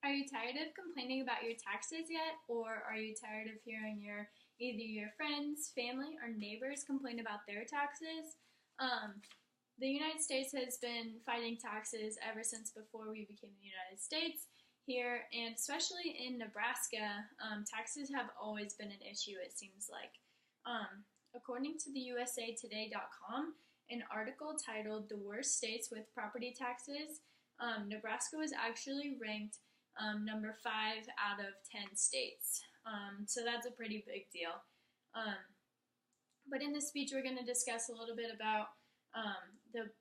Are you tired of complaining about your taxes yet? Or are you tired of hearing either your friends, family, or neighbors complain about their taxes? Um, the United States has been fighting taxes ever since before we became the United States here, and especially in Nebraska, taxes have always been an issue, it seems like. According to the usatoday.com, an article titled "The Worst States with Property Taxes," Nebraska was actually ranked number 5 out of 10 states. So that's a pretty big deal. Um, but in this speech, we're going to discuss a little bit about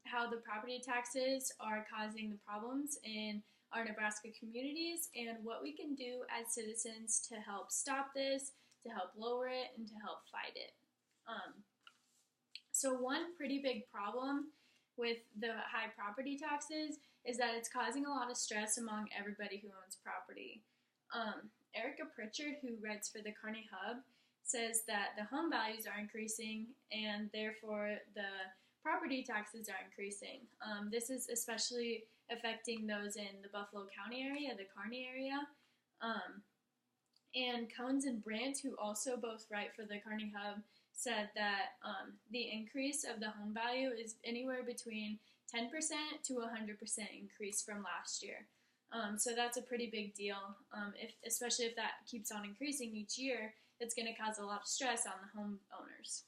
how the property taxes are causing the problems in our Nebraska communities and what we can do as citizens to help stop this, to help lower it, and to help fight it. So one pretty big problem with the high property taxes is that it's causing a lot of stress among everybody who owns property. Erica Pritchard, who writes for the Kearney Hub, says that the home values are increasing and therefore the property taxes are increasing. This is especially affecting those in the Buffalo County area, the Kearney area. And Konz and Brandt, who also both write for the Kearney Hub, said that the increase of the home value is anywhere between 10% to 100% increase from last year. So that's a pretty big deal, especially if that keeps on increasing each year. It's going to cause a lot of stress on the homeowners.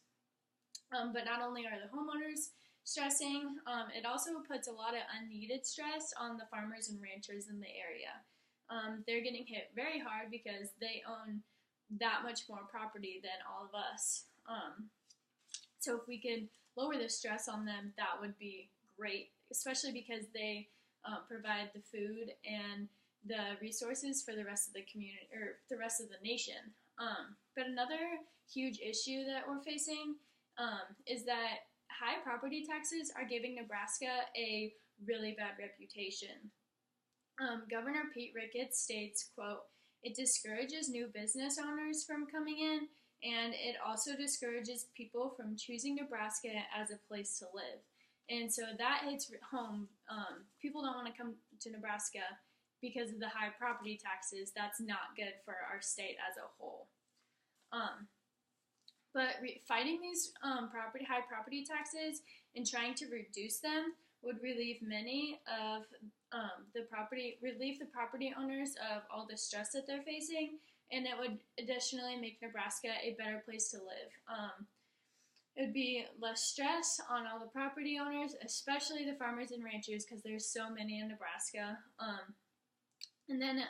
But not only are the homeowners stressing, it also puts a lot of unneeded stress on the farmers and ranchers in the area. They're getting hit very hard because they own that much more property than all of us. So if we could lower the stress on them, that would be great, especially because they provide the food and the resources for the rest of the community or the rest of the nation. But another huge issue that we're facing is that high property taxes are giving Nebraska a really bad reputation. Governor Pete Ricketts states, quote, "It discourages new business owners from coming in, and it also discourages people from choosing Nebraska as a place to live." And so that hits home. People don't want to come to Nebraska because of the high property taxes. That's not good for our state as a whole. But fighting these high property taxes and trying to reduce them would relieve many of the property owners of all the stress that they're facing, and it would additionally make Nebraska a better place to live. It would be less stress on all the property owners, especially the farmers and ranchers, because there's so many in Nebraska. And then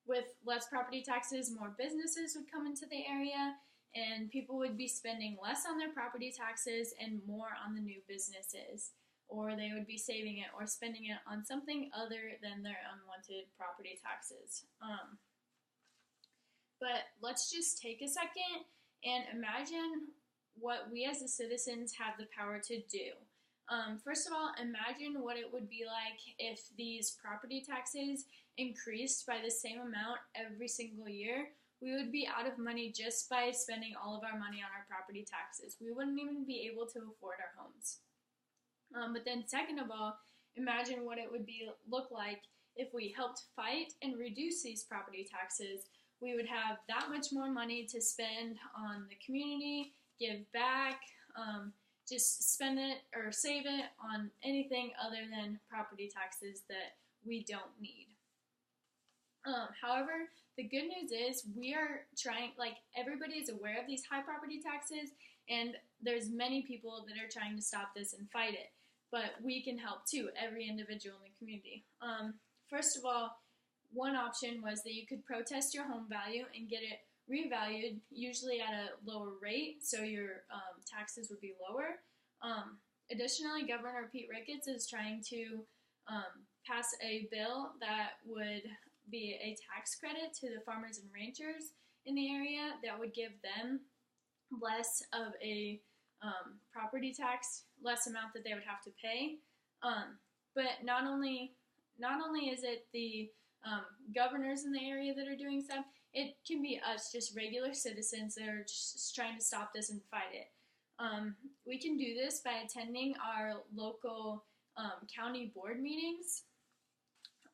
with less property taxes, more businesses would come into the area, and people would be spending less on their property taxes and more on the new businesses, or they would be saving it or spending it on something other than their unwanted property taxes. But let's just take a second and imagine what we as the citizens have the power to do. First of all, imagine what it would be like if these property taxes increased by the same amount every single year. We would be out of money just by spending all of our money on our property taxes. We wouldn't even be able to afford our homes. But then second of all, imagine what it would look like if we helped fight and reduce these property taxes. We would have that much more money to spend on the community, give back, just spend it or save it on anything other than property taxes that we don't need. However, the good news is we are trying, everybody is aware of these high property taxes, and there's many people that are trying to stop this and fight it. But we can help too, every individual in the community. First of all, one option was that you could protest your home value and get it revalued, usually at a lower rate, so your taxes would be lower. Additionally, Governor Pete Ricketts is trying to pass a bill that would be a tax credit to the farmers and ranchers in the area that would give them less of a property tax, less amount that they would have to pay. But not only is it the governors in the area that are doing stuff, it can be us, just regular citizens that are just trying to stop this and fight it. We can do this by attending our local county board meetings.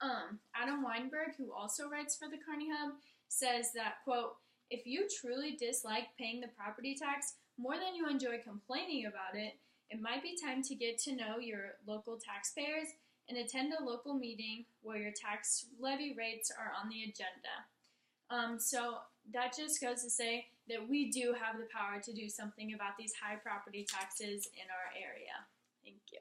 Adam Weinberg, who also writes for the Kearney Hub, says that, quote, if you truly dislike paying the property tax more than you enjoy complaining about it, it might be time to get to know your local taxpayers and attend a local meeting where your tax levy rates are on the agenda. So that just goes to say that we do have the power to do something about these high property taxes in our area. Thank you.